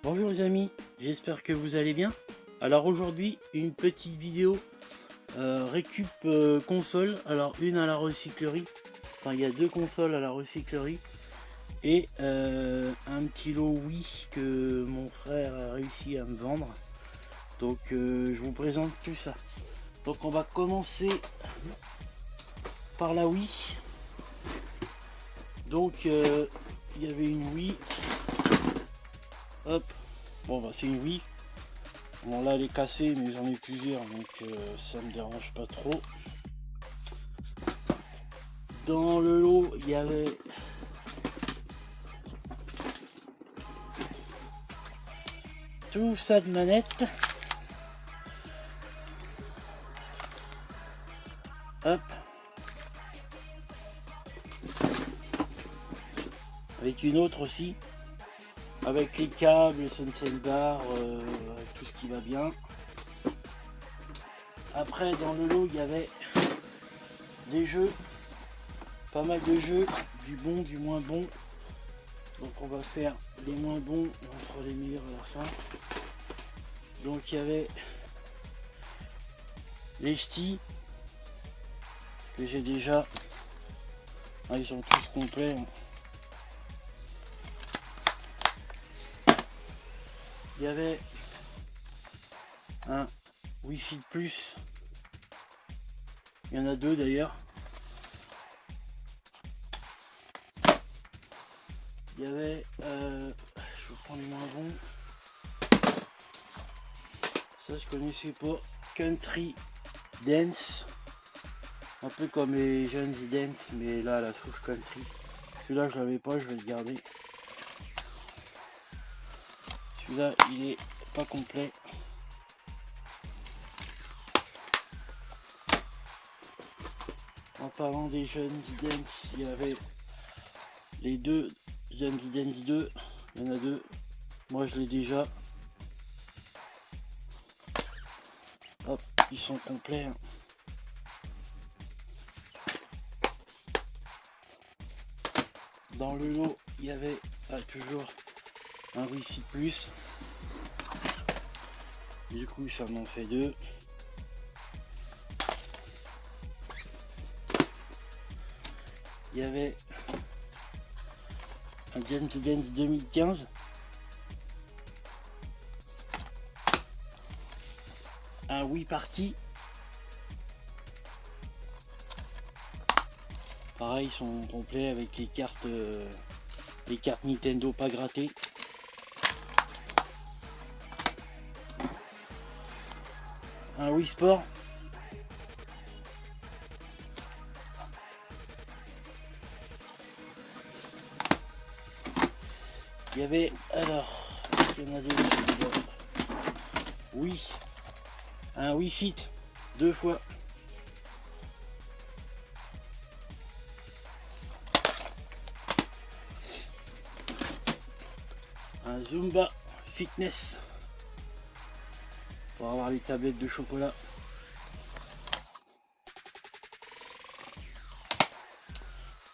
Bonjour les amis, j'espère que vous allez bien. Alors aujourd'hui une petite vidéo récup console. Alors une à la recyclerie, enfin il y a deux consoles à la recyclerie et un petit lot Wii que mon frère a réussi à me vendre. Donc je vous présente tout ça. Donc on va commencer par la Wii. Donc il y avait une Wii. Hop. Bon bah c'est une Wii. Bon là elle est cassée mais j'en ai plusieurs donc ça me dérange pas trop. Dans le lot il y avait tout ça de manette. Hop. Avec une autre aussi. Avec les câbles, Sunset Bar, tout ce qui va bien. Après dans le lot il y avait des jeux. Pas mal de jeux, du bon, du moins bon. Donc on va faire les moins bons et on fera les meilleurs à la fin. Donc il y avait les ch'tis que j'ai déjà. Ah, ils sont tous complets. Il y avait un Wi-Fi Plus. Il y en a deux d'ailleurs. Il y avait, je vais prendre les moins bons. Ça je connaissais pas. Country Dance. Un peu comme les jeunes Dance, mais là la sauce country. Celui-là je l'avais pas, je vais le garder. Celui-là il est pas complet. En parlant des jeunes Dance, il y avait les deux jeunes Dance 2. Il y en a deux. Moi je l'ai déjà. Hop, ils sont complets. Dans le lot, il y avait toujours un Wi-Fi Plus. Du coup, ça m'en fait deux. Il y avait un James Dance 2015. Un Wii Party. Pareil, ils sont complets avec les cartes Nintendo pas grattées. Un Wii Sport. Il y avait, alors, il y en a deux. Oui, un Wii Fit, deux fois. Un Zumba Fitness pour avoir les tablettes de chocolat.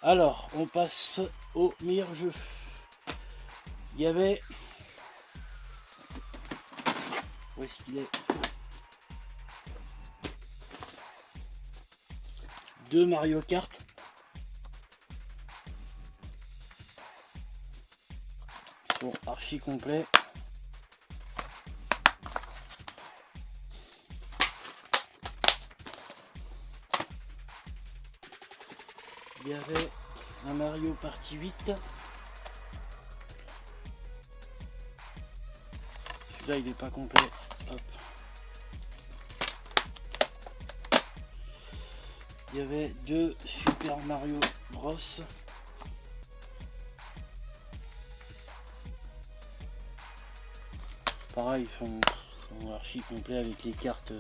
Alors, on passe au meilleur jeu. Il y avait... Où est-ce qu'il est? Deux Mario Kart. Bon, archi complet. Il y avait un Mario Party 8. Celui-là, il n'est pas complet. Hop. Il y avait deux Super Mario Bros. Pareil, ils sont archi complets avec les cartes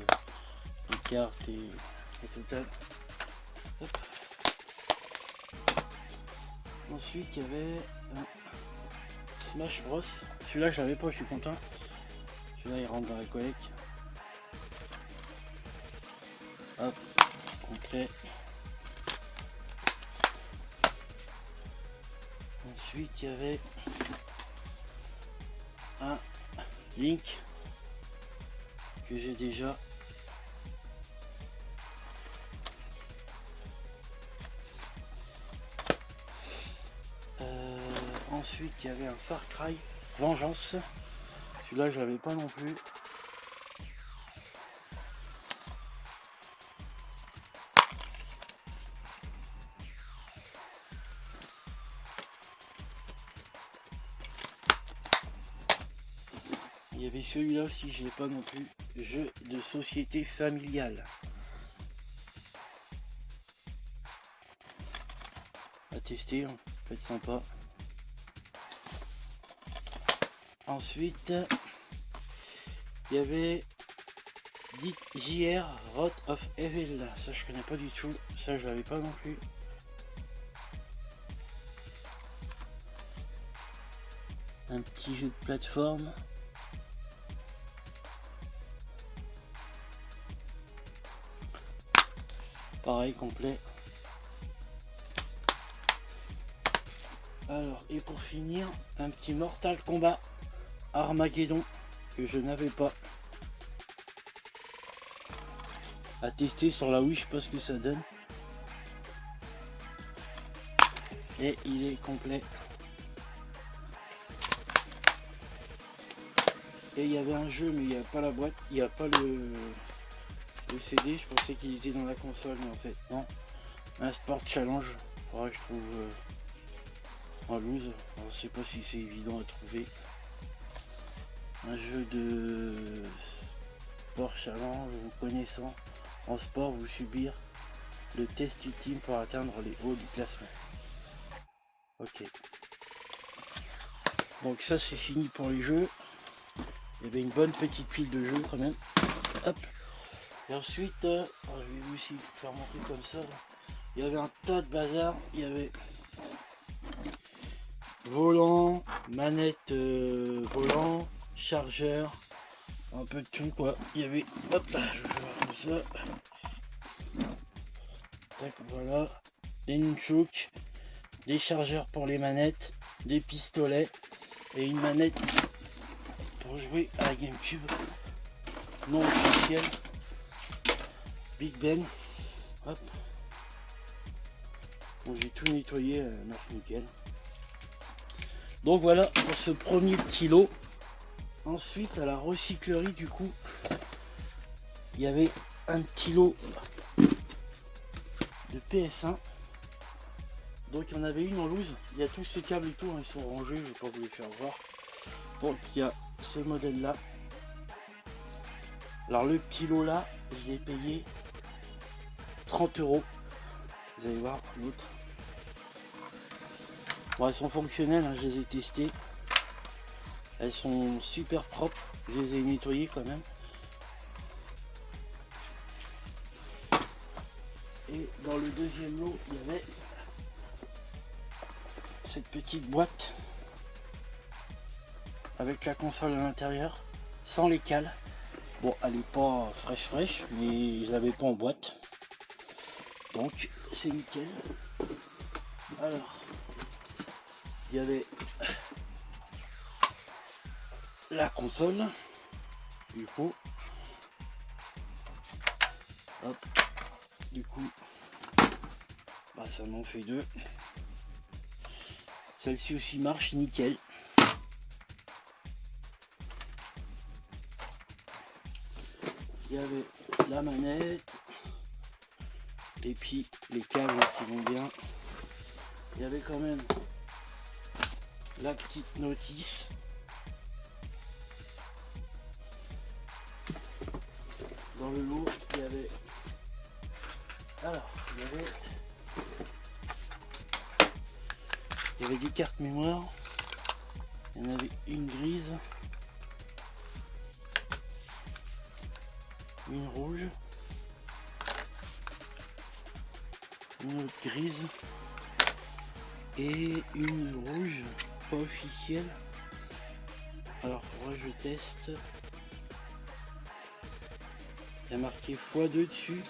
et total. Hop. Ensuite, il y avait un Smash Bros. Celui-là, je l'avais pas, je suis content. Celui-là, il rentre dans la collecte. Hop, complet. Ensuite, il y avait un Link que j'ai déjà. Ensuite il y avait un Far Cry Vengeance, celui-là je l'avais pas non plus. Il y avait celui-là aussi, je l'ai pas non plus. Jeu de société familiale. À tester, hein. Ça peut être sympa. Ensuite, il y avait Dit JR Wrath of Evil. Ça je connais pas du tout. Ça je l'avais pas non plus. Un petit jeu de plateforme. Pareil, complet. Alors, et pour finir, un petit Mortal Kombat Armageddon que je n'avais pas. À tester sur la Wii, je sais pas ce que ça donne. Et il est complet. Et il y avait un jeu, mais il n'y a pas la boîte, il n'y a pas le CD. Je pensais qu'il était dans la console, mais en fait, non. Un Sport Challenge. Faudra que je trouve en loose. Alors, je sais pas si c'est évident à trouver. Un jeu de Sport Challenge, vous connaissant en sport, vous subir le test ultime pour atteindre les hauts du classement. Ok. Donc ça c'est fini pour les jeux. Il y avait une bonne petite pile de jeux quand même. Hop. Et ensuite, je vais aussi faire montrer comme ça. Il y avait un tas de bazar. Il y avait volant, manette volant, chargeur, un peu de tout quoi. Il y avait, hop là, je vais voir comme ça. Tac, voilà, des nunchuks, des chargeurs pour les manettes, des pistolets et une manette pour jouer à la GameCube non officielle. Big Ben. Hop. Donc j'ai tout nettoyé, marche nickel. Donc voilà pour ce premier petit lot. Ensuite à la recyclerie du coup, il y avait un petit lot de PS1. Donc il y en avait une en loose. Il y a tous ces câbles et tout, hein, ils sont rangés, je vais pas vous les faire voir. Donc il y a ce modèle là. Alors le petit lot là, je l'ai payé 30 €. Vous allez voir l'autre. Bon, elles sont fonctionnelles, hein, je les ai testées. Elles sont super propres. Je les ai nettoyées quand même. Et dans le deuxième lot, il y avait cette petite boîte avec la console à l'intérieur, sans les cales. Bon, elle est pas fraîche, mais je l'avais pas en boîte. Donc, c'est nickel. Alors, il y avait la console, du coup. Hop. Du coup, bah, ça m'en fait deux. Celle-ci aussi marche nickel. Il y avait la manette et puis les câbles qui vont bien. Il y avait quand même la petite notice. Dans le lot, il y avait il y avait des cartes mémoire. Il y en avait une grise, une rouge, une autre grise et une rouge pas officielle. Alors faudra que je teste. Il y a marqué x2 dessus.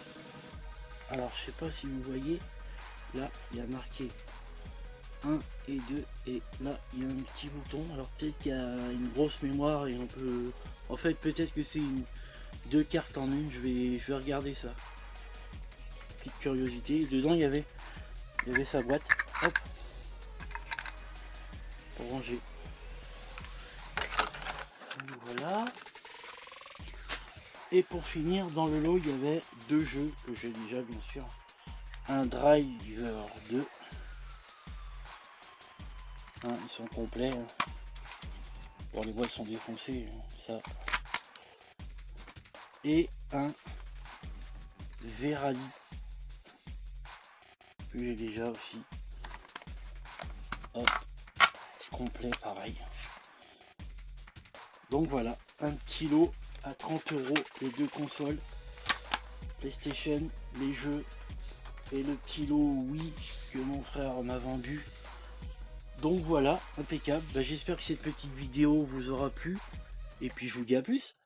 Alors je sais pas si vous voyez, là il y a marqué 1 et 2, et là il y a un petit bouton. Alors peut-être qu'il y a une grosse mémoire et on peut, en fait peut-être que c'est deux cartes en une. Je vais regarder ça, petite curiosité. Dedans il y avait sa boîte, hop, pour ranger. Donc, voilà. Et pour finir, dans le lot il y avait deux jeux que j'ai déjà, bien sûr. Un Driver 2. Hein, ils sont complets. Hein. Bon, les boîtes sont défoncées, ça. Et un Zerali que j'ai déjà aussi. Hop, complet pareil. Donc voilà, un petit lot à 30 €, les deux consoles, PlayStation, les jeux et le petit lot Wii que mon frère m'a vendu. Donc voilà, impeccable. J'espère que cette petite vidéo vous aura plu. Et puis je vous dis à plus.